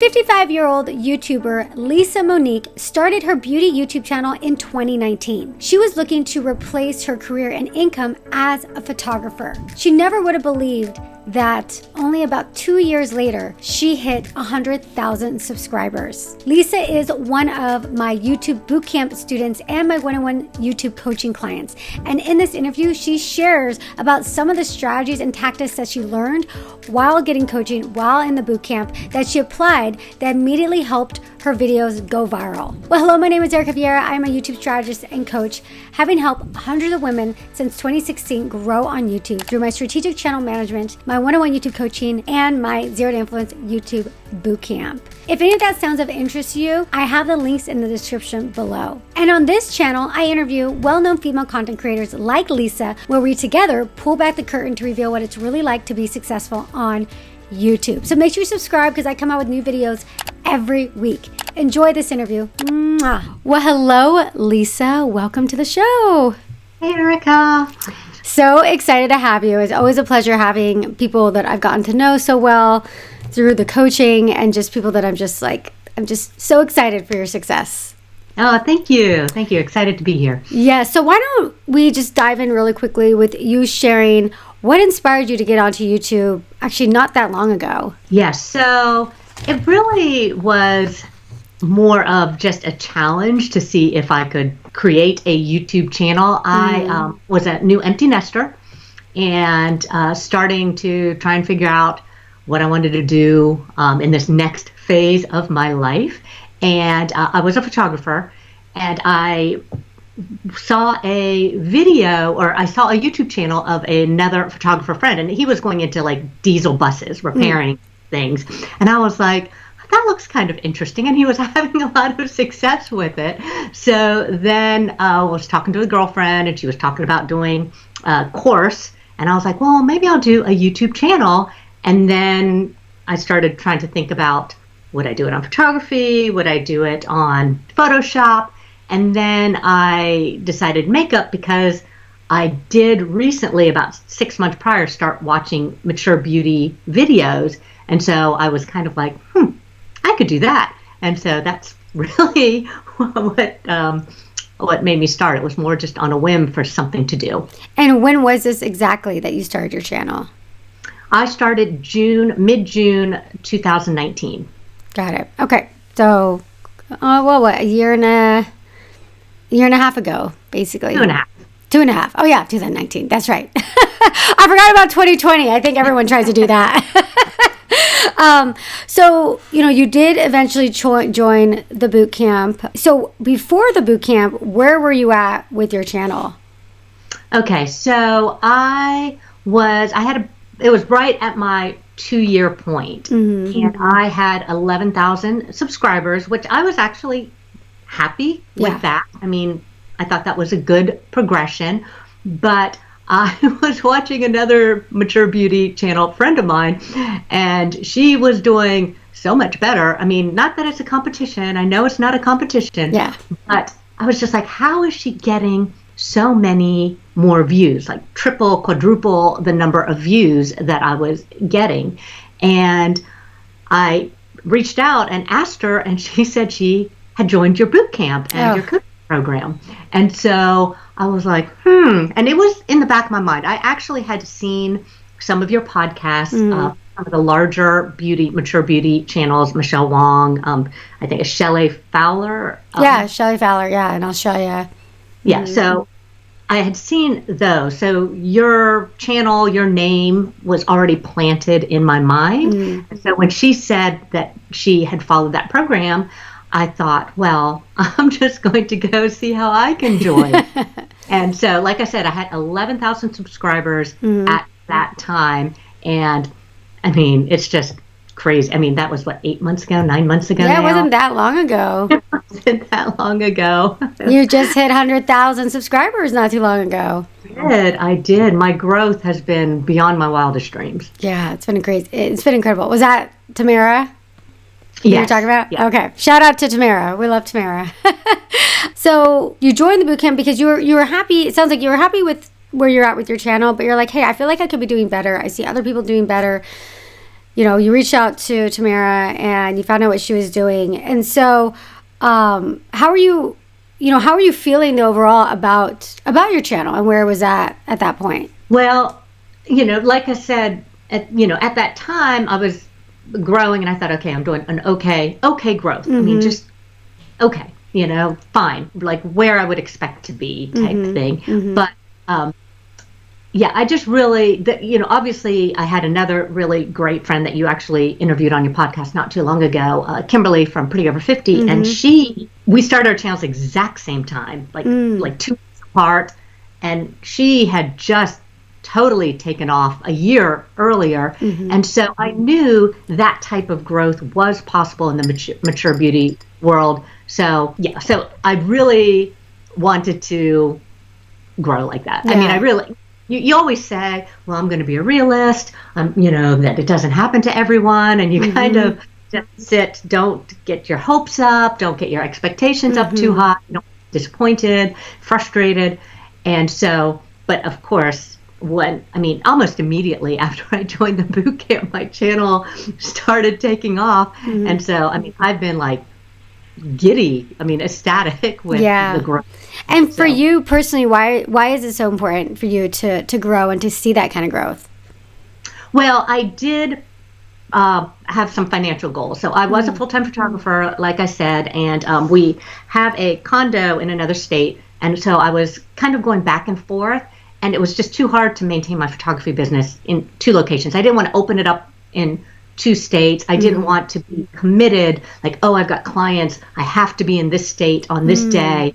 55-year-old YouTuber Lisa Monique started her beauty YouTube channel in 2019. She was looking to replace her career and income as a photographer. She never would have believed that only about 2 years later, she hit 100,000 subscribers. Lisa is one of my YouTube bootcamp students and my one-on-one YouTube coaching clients. And in this interview, she shares about some of the strategies and tactics that she learned while getting coaching, while in the bootcamp, that she applied that immediately helped her videos go viral. Well, hello, my name is Erika Vieira. I'm a YouTube strategist and coach, having helped hundreds of women since 2016 grow on YouTube through my strategic channel management, my one-on-one YouTube coaching, and my Zero to Influence YouTube bootcamp. If any of that sounds of interest to you, I have the links in the description below. And on this channel, I interview well-known female content creators like Lisa, where we together pull back the curtain to reveal what it's really like to be successful on YouTube. So make sure you subscribe because I come out with new videos every week. Enjoy this interview. Mwah. Well, hello, Lisa. Welcome to the show. Hey, Erika. So excited to have you. It's always a pleasure having people that I've gotten to know so well through the coaching and just people that I'm just so excited for your success. Oh, thank you. Thank you. Excited to be here. Yeah. So why don't we just dive in really quickly with you sharing what inspired you to get onto YouTube actually not that long ago? Yes. So it really was more of just a challenge to see if I could create a YouTube channel. I was a new empty nester and starting to try and figure out what I wanted to do in this next phase of my life. And I was a photographer, and I saw a video, or I saw a YouTube channel of another photographer friend, and he was going into like diesel buses, repairing things. And I was like, that looks kind of interesting. And he was having a lot of success with it. So then I was talking to a girlfriend, and she was talking about doing a course. And I was like, well, maybe I'll do a YouTube channel. And then I started trying to think about, would I do it on photography? Would I do it on Photoshop? And then I decided makeup because I did recently, about 6 months prior, start watching mature beauty videos. And so I was kind of like, I could do that. And so that's really what made me start. It was more just on a whim for something to do. And when was this exactly that you started your channel? I started mid-June 2019. Got it. Okay. So, a year and a half ago, basically. 2.5. 2.5. Oh yeah, 2019. That's right. I forgot about 2020. I think everyone tries to do that. So, you did eventually join the boot camp. So before the boot camp, where were you at with your channel? Okay. So it was right at my 2-year point. And I had 11,000 subscribers, which I was actually happy with that. I mean, I thought that was a good progression, but I was watching another mature beauty channel friend of mine, and she was doing so much better. I mean, not that it's a competition. I know it's not a competition, but I was just like, how is she getting so many more views, like triple, quadruple the number of views that I was getting? And I reached out and asked her, and she said she had joined your boot camp and your coaching program. And so I was like, and it was in the back of my mind. I actually had seen some of your podcasts, some of the larger mature beauty channels, Michelle Wong, I think it's Shelley Fowler. Shelley Fowler, in Australia. Yeah, so I had seen those. So your channel, your name was already planted in my mind. And so when she said that she had followed that program, I thought, well, I'm just going to go see how I can join. And so, like I said, I had 11,000 subscribers at that time. And I mean, it's just crazy. I mean, that was 8 mons ago, 9 months ago. Yeah, it wasn't that long ago. It wasn't that long ago. You just hit 100,000 subscribers not too long ago. I did. My growth has been beyond my wildest dreams. Yeah, it's been crazy. It's been incredible. Was that Tamara? Yes. You were talking about? Yeah. Okay. Shout out to Tamara. We love Tamara. So you joined the bootcamp because you were happy. It sounds like you were happy with where you're at with your channel, but you're like, hey, I feel like I could be doing better. I see other people doing better. you reached out to Tamara and you found out what she was doing. And so, how are you feeling overall about your channel and where it was at that point? Well, like I said, at that time I was growing and I thought, okay, I'm doing an okay growth. I mean, just okay, fine, like where I would expect to be type thing. But, I just really, obviously I had another really great friend that you actually interviewed on your podcast not too long ago, Kimberly from Pretty Over 50. And we started our channels exact same time, like 2 weeks apart. And she had just totally taken off a year earlier. And so I knew that type of growth was possible in the mature beauty world. So I really wanted to grow like that. I mean, I really, you always say, well, I'm going to be a realist, that it doesn't happen to everyone. And you kind of just don't get your hopes up, don't get your expectations up too high, don't get disappointed, frustrated. And so, but of course, almost immediately after I joined the boot camp, my channel started taking off. And so, I've been like giddy, ecstatic with the growth. And for you personally, why is it so important for you to grow and to see that kind of growth? Well, I did have some financial goals. So I was a full-time photographer, like I said, and we have a condo in another state. And so I was kind of going back and forth. And it was just too hard to maintain my photography business in 2 locations. I didn't want to open it up in 2 states. I didn't want to be committed, like, oh, I've got clients, I have to be in this state on this day.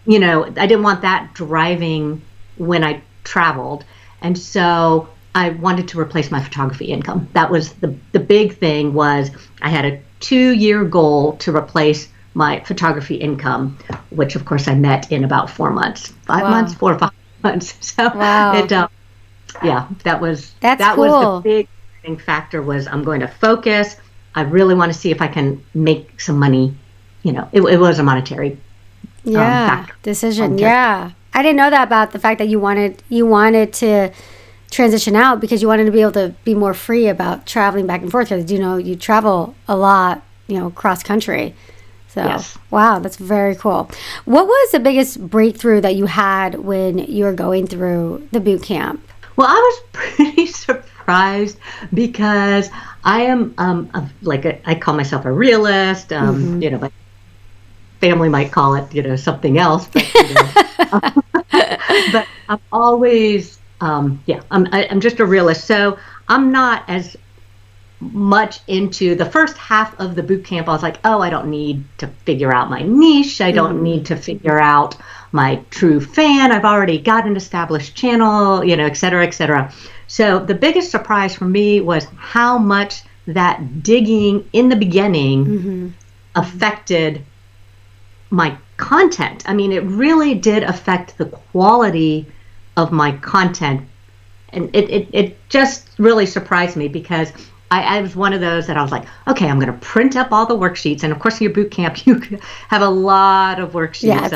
I didn't want that driving when I traveled. And so I wanted to replace my photography income. That was the big thing. Was I had a 2-year goal to replace my photography income, which of course I met in about 4 months, 4 or 5 months. So that was the big thing factor. Was I'm going to focus. I really want to see if I can make some money. It was a monetary factor. Decision. I didn't know that about the fact that you wanted to transition out because you wanted to be able to be more free about traveling back and forth, because you travel a lot, cross country. So, wow, that's very cool. What was the biggest breakthrough that you had when you were going through the boot camp? Well, I was pretty surprised because I am I call myself a realist. My family might call it something else, but but I'm always I'm just a realist. So I'm not as much into the first half of the boot camp. I was like, oh, I don't need to figure out my niche. I don't need to figure out my true fan. I've already got an established channel, et cetera, et cetera. So the biggest surprise for me was how much that digging in the beginning affected my content. It really did affect the quality of my content. And it just really surprised me, because I was one of those that I was like, okay, I'm going to print up all the worksheets. And of course, in your boot camp, you have a lot of worksheets. Yeah, it's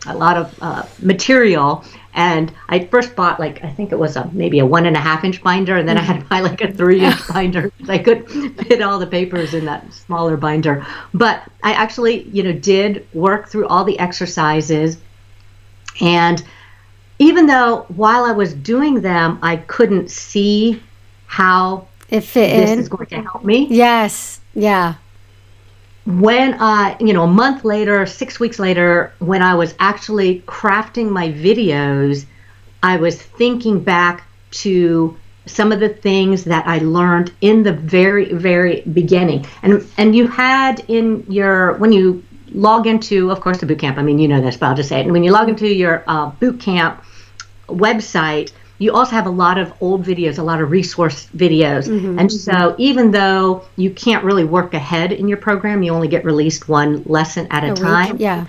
a lot of material. And I first bought I think it was maybe a 1.5-inch binder, and then I had to buy a 3-inch binder because I couldn't fit all the papers in that smaller binder. But I actually, did work through all the exercises. And even though while I was doing them, I couldn't see how it fit this in. is going to help me. Yes. Yeah. When a month later, 6 weeks later, when I was actually crafting my videos, I was thinking back to some of the things that I learned in the very, very beginning. And you had when you log into, of course, the boot camp, this, but I'll just say it. And when you log into your boot camp website, you also have a lot of old videos, a lot of resource videos. And so even though you can't really work ahead in your program, you only get released one lesson at a time. Week. Yeah.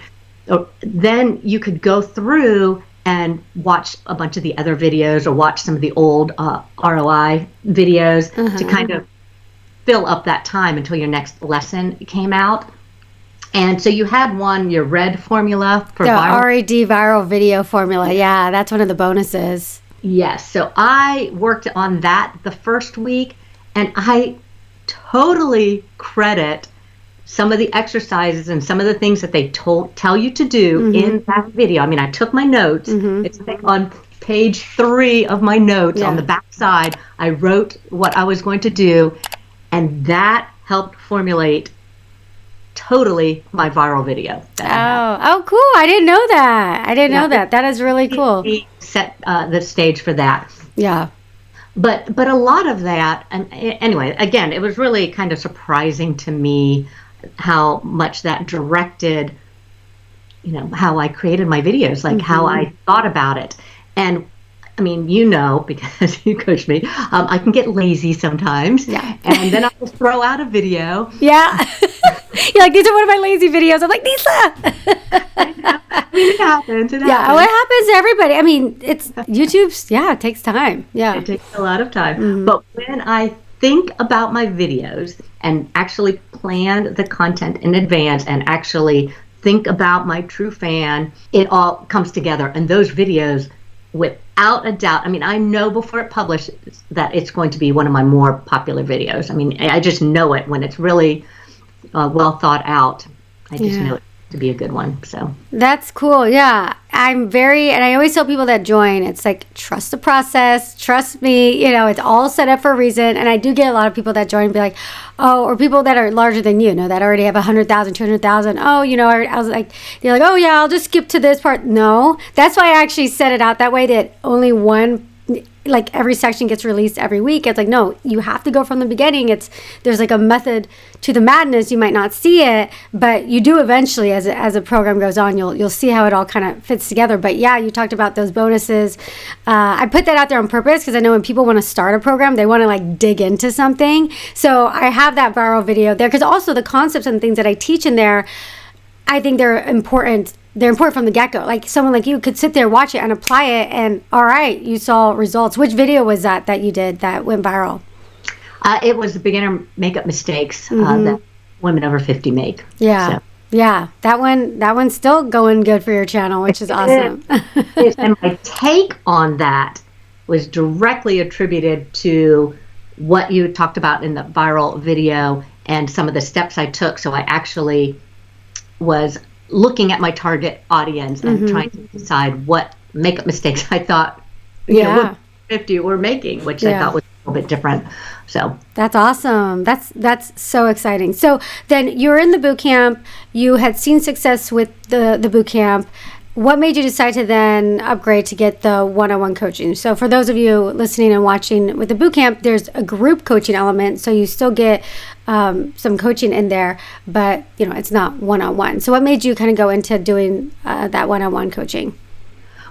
Then you could go through and watch a bunch of the other videos, or watch some of the old ROI videos to kind of fill up that time until your next lesson came out. And so you had your red formula for the viral. RAD viral video formula. Yeah, that's one of the bonuses. Yes. So I worked on that the first week, And I totally credit some of the exercises and some of the things that they tell you to do in that video. I mean, I took my notes. It's like on page 3 of my notes on the back side, I wrote what I was going to do, and that helped formulate totally my viral video. Oh, cool. I didn't know that. I didn't know that. That is really cool. Set the stage for that. Yeah. But a lot of that, and anyway, again, it was really kind of surprising to me how much that directed, how I created my videos, like how I thought about it. And I mean, because you coach me, I can get lazy sometimes. Yeah. And then I'll just throw out a video. Yeah. You're like, these are one of my lazy videos. I'm like, Lisa. It happens. Yeah, it happens to everybody. I mean, it's YouTube's, it takes time. Yeah. It takes a lot of time. But when I think about my videos and actually plan the content in advance and actually think about my true fan, it all comes together. And those videos, without a doubt, I mean, I know before it publishes that it's going to be one of my more popular videos. I mean, I just know it when it's really well thought out. I just know it to be a good one. So that's cool. Yeah. And I always tell people that join, it's like, trust the process, trust me, it's all set up for a reason. And I do get a lot of people that join and be like, oh, or people that are larger than you, that already have 100,000, 200,000. Oh, I was like, they're like, oh yeah, I'll just skip to this part. No, that's why I actually set it out that way, that only one, like every section gets released every week. It's like, no, you have to go from the beginning. There's like a method to the madness. You might not see it, but you do eventually as a program goes on. You'll see how it all kind of fits together. But yeah, you talked about those bonuses. I put that out there on purpose because I know when people want to start a program, they want to like dig into something. So I have that viral video there because also the concepts and things that I teach in there, I think they're important. They're important from the get-go. Like someone like you could sit there, watch it, and apply it, and all right, you saw results. Which video was that you did that went viral? It was the beginner makeup mistakes that women over 50 make. Yeah. So. Yeah, that one's still going good for your channel, which is awesome. And my take on that was directly attributed to what you talked about in the viral video and some of the steps I took. So I actually was looking at my target audience and trying to decide what makeup mistakes I thought what 50 were making, which I thought was a little bit different. So that's awesome. That's so exciting. So then you're in the boot camp. You had seen success with the boot camp. What made you decide to then upgrade to get the one-on-one coaching? So for those of you listening and watching with the boot camp, there's a group coaching element. So you still get some coaching in there, but it's not one-on-one. So what made you kind of go into doing that one-on-one coaching?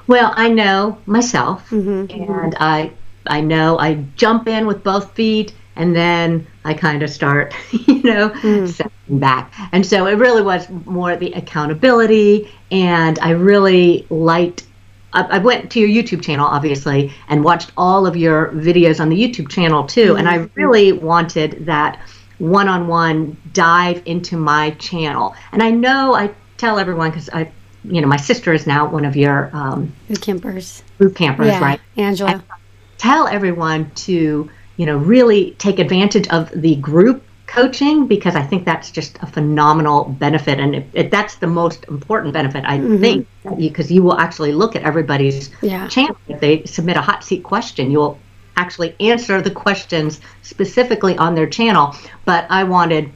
Well, I know myself, and I know I jump in with both feet, and then I kind of start, stepping back. And so it really was more the accountability, and I really liked, I went to your YouTube channel, obviously, and watched all of your videos on the YouTube channel, too. And I really wanted that one-on-one dive into my channel. And I know I tell everyone, because my sister is now one of your boot campers, right? Angela. And tell everyone to really take advantage of the group coaching, because I think that's just a phenomenal benefit, and that's the most important benefit, I think, because you will actually look at everybody's channel. If they submit a hot seat question, you'll actually answer the questions specifically on their channel. But I wanted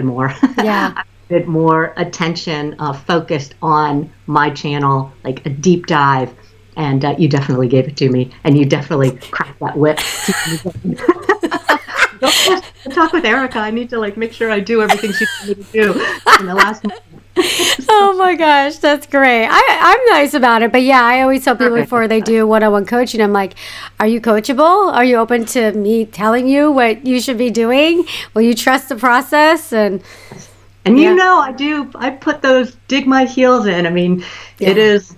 more. I wanted more attention focused on my channel, like a deep dive. And you definitely gave it to me, and you definitely cracked that whip. Don't talk with Erika. I need to make sure I do everything she told me to do in the last moment. Oh my gosh, that's great. I'm nice about it, but I always tell people before they do one-on-one coaching, I'm like, are you coachable? Are you open to me telling you what you should be doing? Will you trust the process? And I do. I put those dig my heels in. I mean, it is.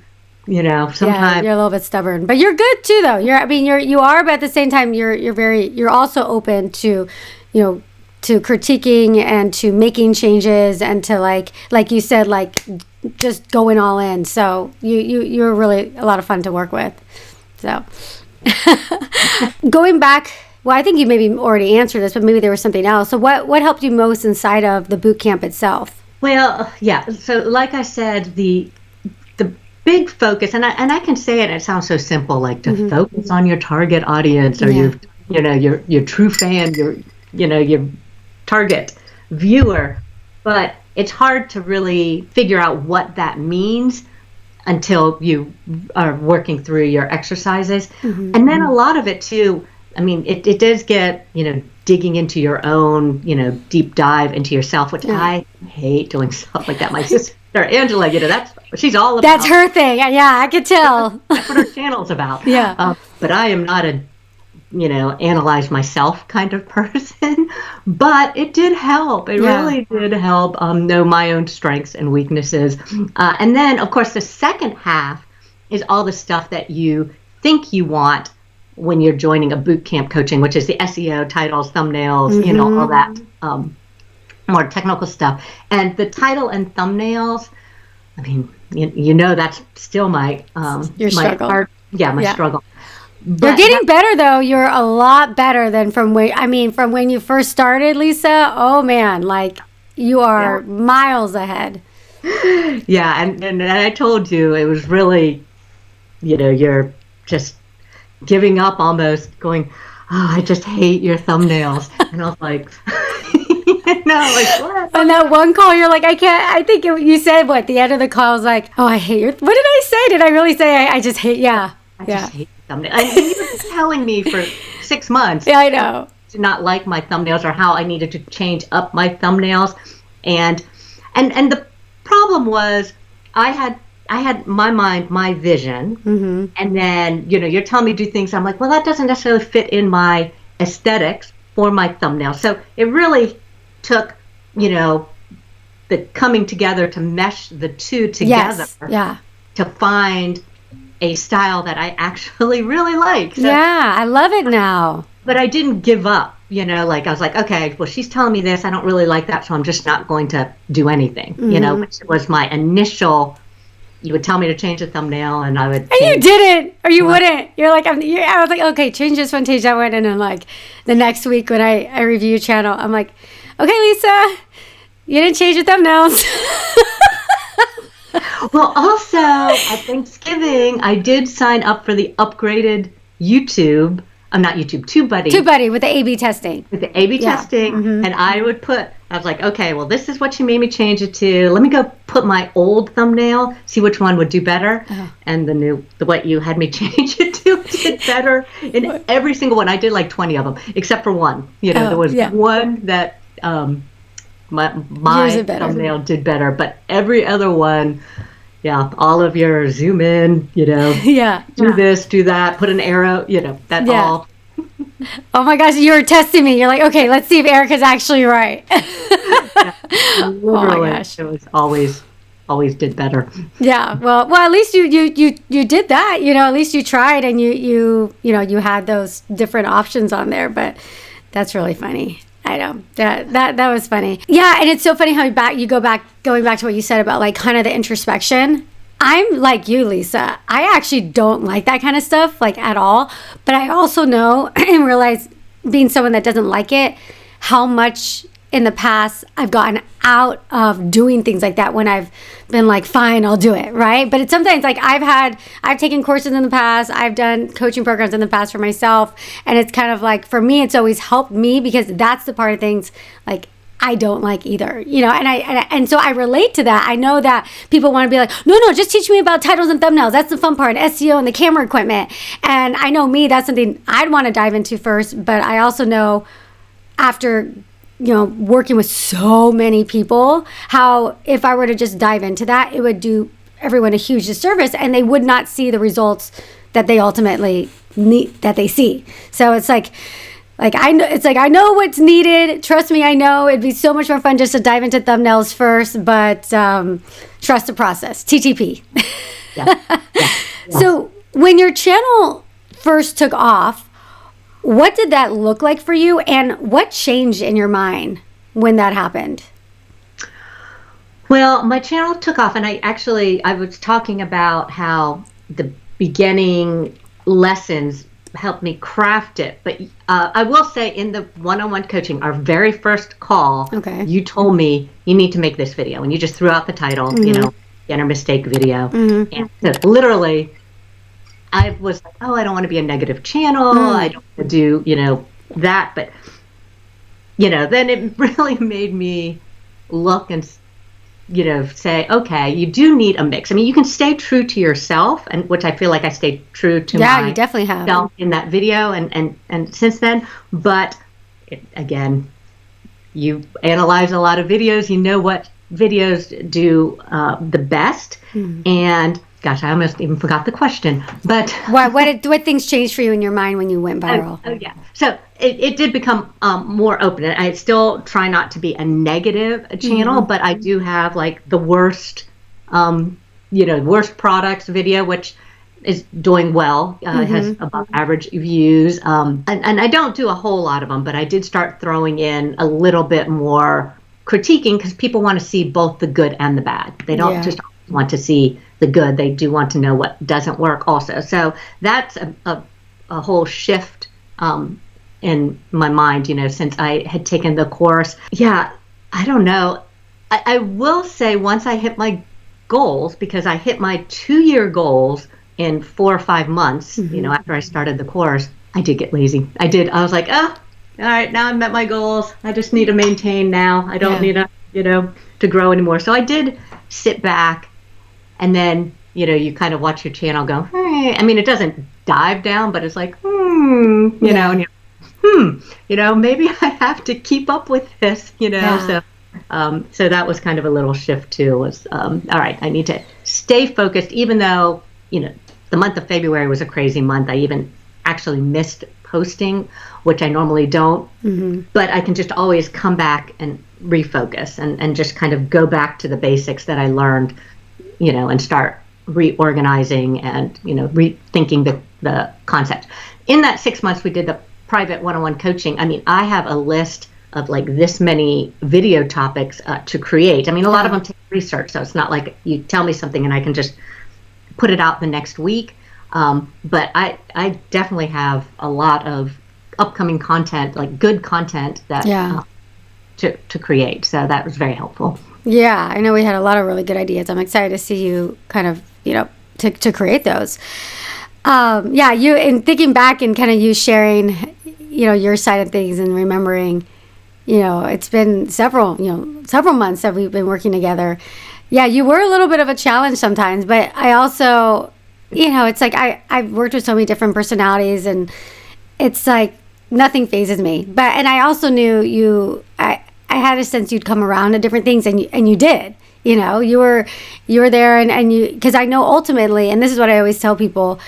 Sometimes you're a little bit stubborn, but you're good too, though. You are, but at the same time, you're also open to, to critiquing and to making changes and to like you said, just going all in. So you're really a lot of fun to work with. So going back Well, I think you maybe already answered this, but maybe there was something else. So what helped you most inside of the boot camp itself? Well, yeah. So like I said, the big focus, and I can say it sounds so simple, like to focus on your target audience or your true fan, your target viewer. But it's hard to really figure out what that means until you are working through your exercises. And then a lot of it too, I mean, it does get, digging into your own, deep dive into yourself, which I hate doing stuff like that. My sister, Angela, that's what she's all about. That's her thing. Yeah, I could tell. That's what her channel's about. Yeah. But I am not a, analyze myself kind of person. But it did help. It really did help know my own strengths and weaknesses. And then, of course, the second half is all the stuff that you think you want when you're joining a boot camp coaching, which is the SEO, titles, thumbnails, all that more technical stuff. And the title and thumbnails, I mean, that's still my your struggle. My struggle. But you're getting better though. You're a lot better than from when you first started, Lisa. Oh man, like you are miles ahead. Yeah, and I told you it was really, you're just giving up almost, going, oh, I just hate your thumbnails. And I was like, what? On that one call, you're like, I can't, I think you said what, the end of the call, I was like, oh, I hate your, what did I say? Did I really say I just hate, I just hate your thumbnails. And you were telling me for 6 months. Yeah, I know. To not like my thumbnails or how I needed to change up my thumbnails. And the problem was I had my mind, my vision, and then, you're telling me to do things. I'm like, well, that doesn't necessarily fit in my aesthetics for my thumbnail. So it really took, the coming together to mesh the two together to find a style that I actually really like. So, I love it now. But I didn't give up, like I was like, okay, well, she's telling me this. I don't really like that, so I'm just not going to do anything, which was my initial. You would tell me to change the thumbnail, and I would. And you didn't, or you wouldn't. You're like, I was like, okay, change this one, change that one, and then like the next week when I review your channel, I'm like, okay, Lisa, you didn't change your thumbnails. Well, also at Thanksgiving, I did sign up for the upgraded YouTube. I'm not YouTube, TubeBuddy. TubeBuddy with the A/B testing. With the A/B testing, and I was like, okay, well, this is what you made me change it to. Let me go put my old thumbnail, see which one would do better. And what you had me change it to did better in every single one. I did like 20 of them, except for one. There was one that my thumbnail did better, but every other one, all of your zoom in, do this, do that, put an arrow, that's all. Oh my gosh, you were testing me. You're like, okay, let's see if Erika's actually right. Oh my gosh, it was always did better. Yeah, well, at least you did that. At least you tried, and you had those different options on there. But that's really funny. I know that was funny. Yeah, and it's so funny how going back to what you said about like kind of the introspection. I'm like you, Lisa. I actually don't like that kind of stuff, like at all. But I also know and realize, being someone that doesn't like it, how much in the past I've gotten out of doing things like that when I've been like, fine, I'll do it, right? But it's sometimes like I've taken courses in the past, I've done coaching programs in the past for myself, and it's kind of like, for me, it's always helped me because that's the part of things like I don't like either, and so I relate to that. I know that people want to be like, no, just teach me about titles and thumbnails. That's the fun part, SEO and the camera equipment. And I know that's something I'd want to dive into first, but I also know after, working with so many people, how if I were to just dive into that, it would do everyone a huge disservice and they would not see the results that they ultimately need, that they see. So it's like I know what's needed. Trust me, I know it'd be so much more fun just to dive into thumbnails first, but trust the process. TTP. Yeah. So when your channel first took off, what did that look like for you, and what changed in your mind when that happened? Well, my channel took off, and I was talking about how the beginning lessons helped me craft it. But I will say, in the one-on-one coaching, our very first call, you told me you need to make this video, and you just threw out the title, beginner mistake video. And so literally, I was like, oh, I don't want to be a negative channel. I don't want to do, that. But, then it really made me look and, say, okay, you do need a mix. I mean, you can stay true to yourself, and which I feel like I stayed true to you definitely have in that video and since then. But again, you analyze a lot of videos, you know what videos do the best. And gosh, I almost even forgot the question. But what things changed for you in your mind when you went viral? Oh yeah. So it did become more open. And I still try not to be a negative channel, but I do have like the worst, worst products video, which is doing well. Has above average views. And I don't do a whole lot of them, but I did start throwing in a little bit more critiquing, because people want to see both the good and the bad. They don't just want to see the good. They do want to know what doesn't work also. So that's a whole shift in my mind, since I had taken the course. Yeah, I don't know. I will say, once I hit my goals, because I hit my 2-year goals in 4 or 5 months, after I started the course, I did get lazy. I was like, oh, all right, now I've met my goals. I just need to maintain now. I don't need to grow anymore. So I did sit back, and then, you kind of watch your channel go, hey. I mean, it doesn't dive down, but it's like, and maybe I have to keep up with this, so that was kind of a little shift too, was, all right, I need to stay focused, even though, the month of February was a crazy month. I even actually missed posting, which I normally don't, but I can just always come back and refocus and just kind of go back to the basics that I learned, and start reorganizing and, rethinking the concept. In that 6 months, we did the private one-on-one coaching. I mean, I have a list of like this many video topics to create. I mean, a lot of them take research, so it's not like you tell me something and I can just put it out the next week. But I definitely have a lot of upcoming content, like good content that to create. So that was very helpful. Yeah, I know we had a lot of really good ideas. I'm excited to see you kind of, to create those. You, and thinking back and kind of you sharing, your side of things and remembering, it's been several months that we've been working together. Yeah, you were a little bit of a challenge sometimes, but I also, it's like I've worked with so many different personalities, and it's like nothing phases me. And I also knew I had a sense you'd come around to different things, and you did. You were there, and you, because I know ultimately, and this is what I always tell people,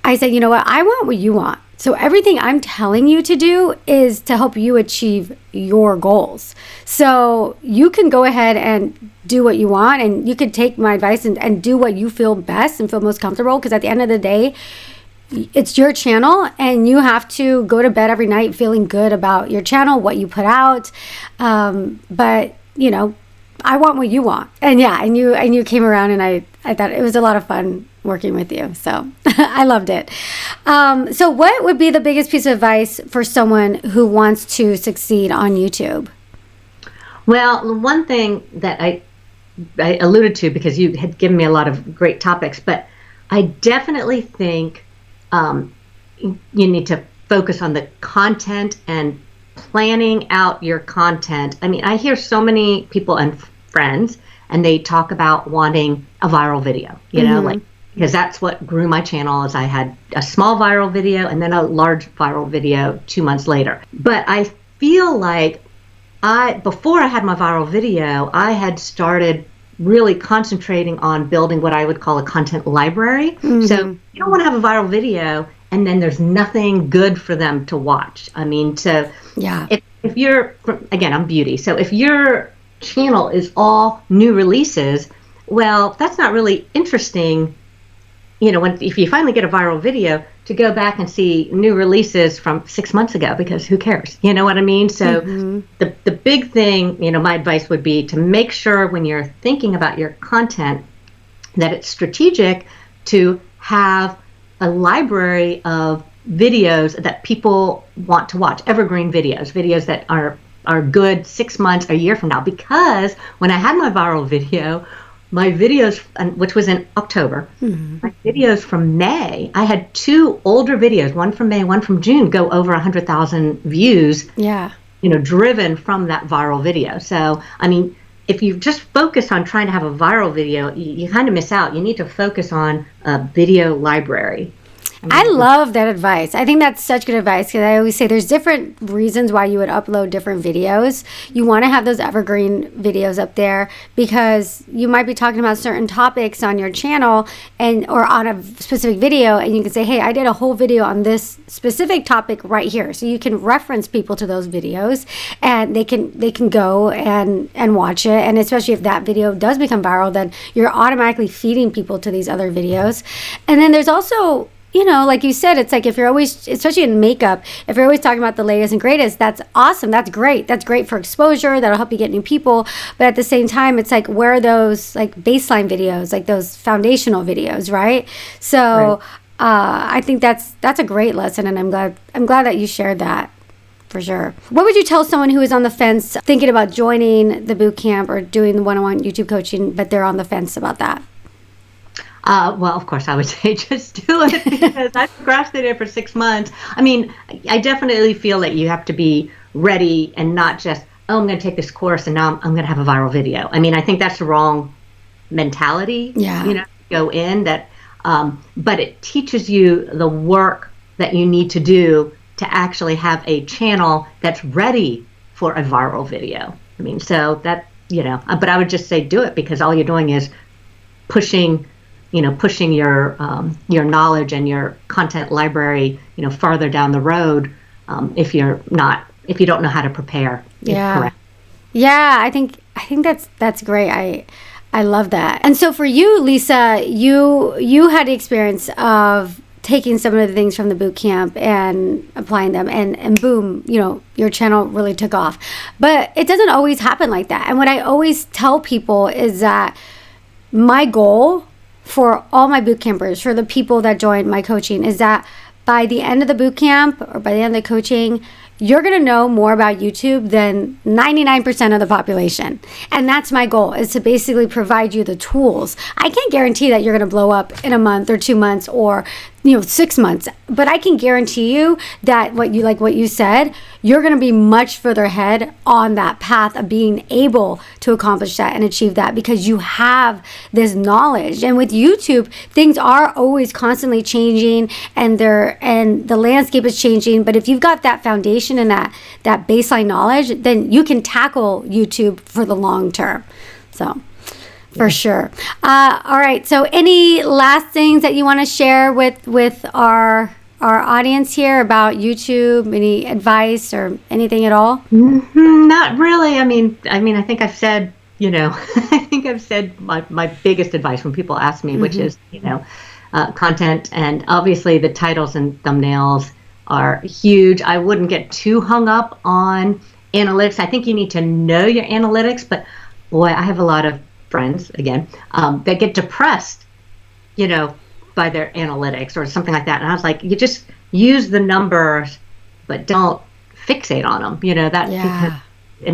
I said, what, I want what you want. So everything I'm telling you to do is to help you achieve your goals. So you can go ahead and do what you want, and you can take my advice and do what you feel best and feel most comfortable, because at the end of the day, it's your channel, and you have to go to bed every night feeling good about your channel, what you put out. But I want what you want. And you came around, and I thought it was a lot of fun working with you. So I loved it. So what would be the biggest piece of advice for someone who wants to succeed on YouTube? Well, one thing that I alluded to, because you had given me a lot of great topics, but I definitely think you need to focus on the content and planning out your content. I mean, I hear so many people and friends, and they talk about wanting a viral video, because that's what grew my channel. Is I had a small viral video and then a large viral video 2 months later. But I feel like before I had my viral video, I had started really concentrating on building what I would call a content library. So you don't want to have a viral video and then there's nothing good for them to watch. I mean, so if you're, again, I'm beauty. So if your channel is all new releases, well, that's not really interesting. If you finally get a viral video, to go back and see new releases from 6 months ago, because who cares? You know what I mean? So the big thing, my advice would be to make sure when you're thinking about your content that it's strategic to have a library of videos that people want to watch, evergreen videos that are good 6 months, a year from now. Because when I had my viral video, my videos, which was in October, my videos from May, I had 2 older videos, one from May, one from June, go over 100,000 views. Yeah. Driven from that viral video. So, I mean, if you just focus on trying to have a viral video, you kind of miss out. You need to focus on a video library. I love that advice. I think that's such good advice because I always say there's different reasons why you would upload different videos. You want to have those evergreen videos up there because you might be talking about certain topics on your channel or on a specific video, and you can say, hey, I did a whole video on this specific topic right here. So you can reference people to those videos and they can go and watch it. And especially if that video does become viral, then you're automatically feeding people to these other videos. And then there's also, like you said, it's like if you're always, especially in makeup, if you're always talking about the latest and greatest, that's awesome. That's great. That's great for exposure. That'll help you get new people. But at the same time, it's like, where are those like baseline videos, like those foundational videos, right? So I think that's a great lesson, and I'm glad that you shared that. For sure. What would you tell someone who is on the fence thinking about joining the boot camp or doing the one-on-one YouTube coaching, but they're on the fence about that? Well, of course, I would say just do it because I procrastinated for 6 months. I mean, I definitely feel that you have to be ready and not just, I'm going to take this course and now I'm going to have a viral video. I mean, I think that's the wrong mentality. Yeah. Go in that, but it teaches you the work that you need to do to actually have a channel that's ready for a viral video. I mean, so that, but I would just say do it because all you're doing is pushing your knowledge and your content library, farther down the road, if you don't know how to prepare. Yeah. Correct. Yeah, I think that's great. I love that. And so for you, Lisa, you had the experience of taking some of the things from the boot camp and applying them, and boom, your channel really took off. But it doesn't always happen like that. And what I always tell people is that my goal for all my boot campers, for the people that join my coaching, is that by the end of the boot camp or by the end of the coaching, you're going to know more about YouTube than 99% of the population. And that's my goal, is to basically provide you the tools. I can't guarantee that you're going to blow up in a month or 2 months or 6 months, but I can guarantee you that what you said, you're going to be much further ahead on that path of being able to accomplish that and achieve that because you have this knowledge. And with YouTube, things are always constantly changing and the landscape is changing. But if you've got that foundation and that baseline knowledge, then you can tackle YouTube for the long term. So for sure. All right. So any last things that you want to share with our audience here about YouTube? Any advice or anything at all? Not really. I mean, I think I've said, I think I've said my biggest advice when people ask me, which is, content, and obviously the titles and thumbnails are huge. I wouldn't get too hung up on analytics. I think you need to know your analytics, but boy, I have a lot of friends, again, that get depressed, by their analytics or something like that. And I was like, you just use the numbers, but don't fixate on them.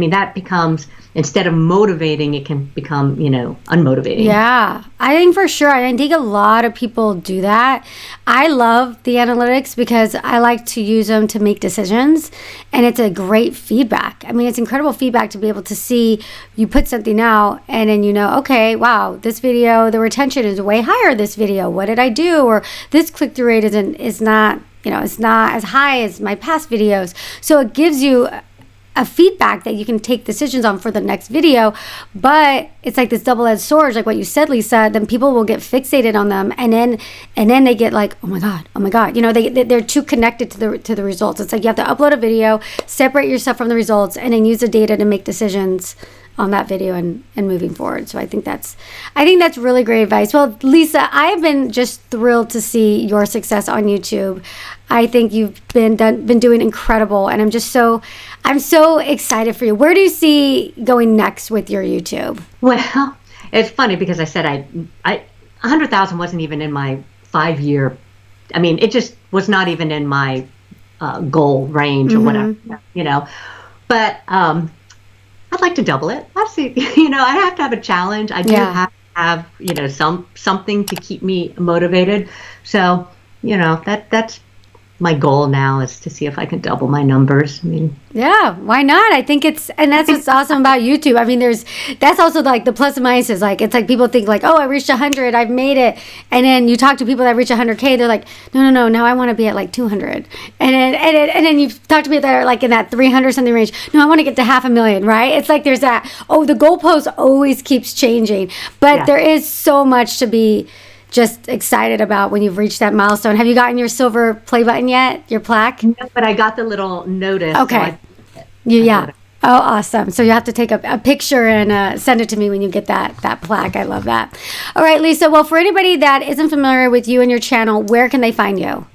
That becomes, instead of motivating, it can become, unmotivating. Yeah, I think for sure. I think a lot of people do that. I love the analytics because I like to use them to make decisions, and it's a great feedback. I mean, it's incredible feedback to be able to see you put something out and then okay, wow, this video, the retention is way higher this video. What did I do? Or this click-through rate is not as high as my past videos. So it gives you a feedback that you can take decisions on for the next video. But it's like this double-edged sword, like what you said, Lisa. Then people will get fixated on them, and then they get like, oh my god, they're too connected to the results. It's like you have to upload a video, separate yourself from the results, and then use the data to make decisions on that video and moving forward. So I think that's really great advice. Well, Lisa, I have been just thrilled to see your success on YouTube. I think you've been doing incredible, and I'm so excited for you. Where do you see going next with your YouTube? Well, it's funny because I said I 100,000 wasn't even in my 5-year I mean, it just was not even in my goal range or whatever, but I'd like to double it. I'll see, I have to have a challenge. I do have to have, something to keep me motivated. So, that's my goal now, is to see if I can double my numbers. I mean, yeah, why not? I think and that's what's awesome about YouTube. I mean, that's also like the plus and minuses. Like, it's like people think like, oh, I reached 100, I've made it. And then you talk to people that reach 100K, they're like, no, now I want to be at like 200. And then you talk to people that are like in that 300 something range. No, I want to get to 500,000, right? It's like there's that, the goalpost always keeps changing. But there is so much to be just excited about when you've reached that milestone. Have you gotten your silver play button yet? Your plaque? No, but I got the little notice. Okay. Oh, awesome. So you have to take a picture and send it to me when you get that plaque. I love that. All right, Lisa. Well, for anybody that isn't familiar with you and your channel, where can they find you?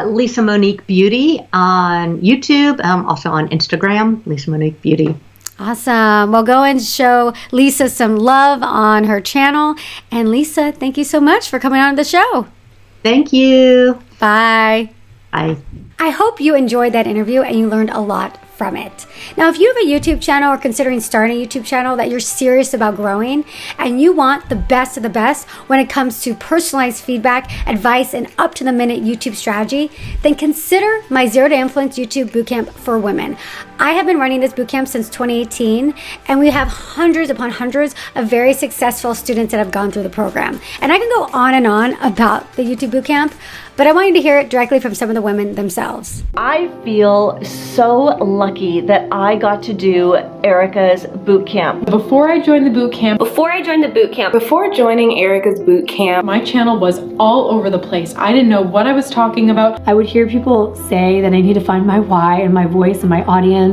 Lisa Monique Beauty on YouTube, also on Instagram, Lisa Monique Beauty. Awesome. Well, go and show Lisa some love on her channel. And Lisa, thank you so much for coming on the show. Thank you. Bye. Bye. I hope you enjoyed that interview and you learned a lot from it. Now, if you have a YouTube channel or considering starting a YouTube channel that you're serious about growing and you want the best of the best when it comes to personalized feedback, advice, and up-to-the-minute YouTube strategy, then consider my Zero to Influence YouTube Bootcamp for Women. I have been running this bootcamp since 2018, and we have hundreds upon hundreds of very successful students that have gone through the program. And I can go on and on about the YouTube bootcamp, but I want you to hear it directly from some of the women themselves. I feel so lucky that I got to do Erika's bootcamp. Before joining Erika's bootcamp, my channel was all over the place. I didn't know what I was talking about. I would hear people say that I need to find my why and my voice and my audience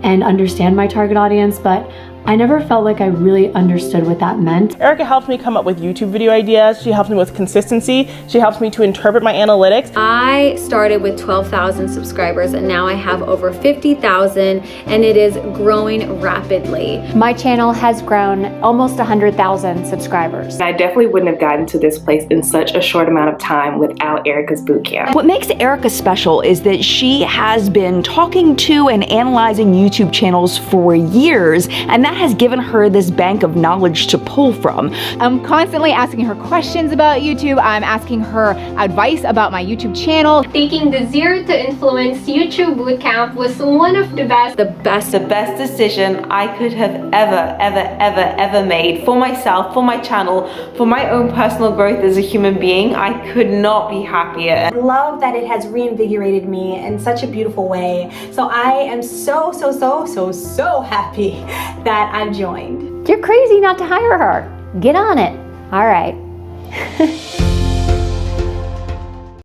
and understand my target audience, but I never felt like I really understood what that meant. Erika helped me come up with YouTube video ideas. She helped me with consistency. She helps me to interpret my analytics. I started with 12,000 subscribers and now I have over 50,000 and it is growing rapidly. My channel has grown almost 100,000 subscribers. I definitely wouldn't have gotten to this place in such a short amount of time without Erika's bootcamp. What makes Erika special is that she has been talking to and analyzing YouTube channels for years, and that has given her this bank of knowledge to pull from. I'm constantly asking her questions about YouTube. I'm asking her advice about my YouTube channel. Taking the Zero to Influence YouTube Bootcamp was one of the best decision I could have ever made for myself, for my channel, for my own personal growth as a human being. I could not be happier. I love that it has reinvigorated me in such a beautiful way. So I am so happy that I've joined. You're crazy not to hire her. Get on it. All right.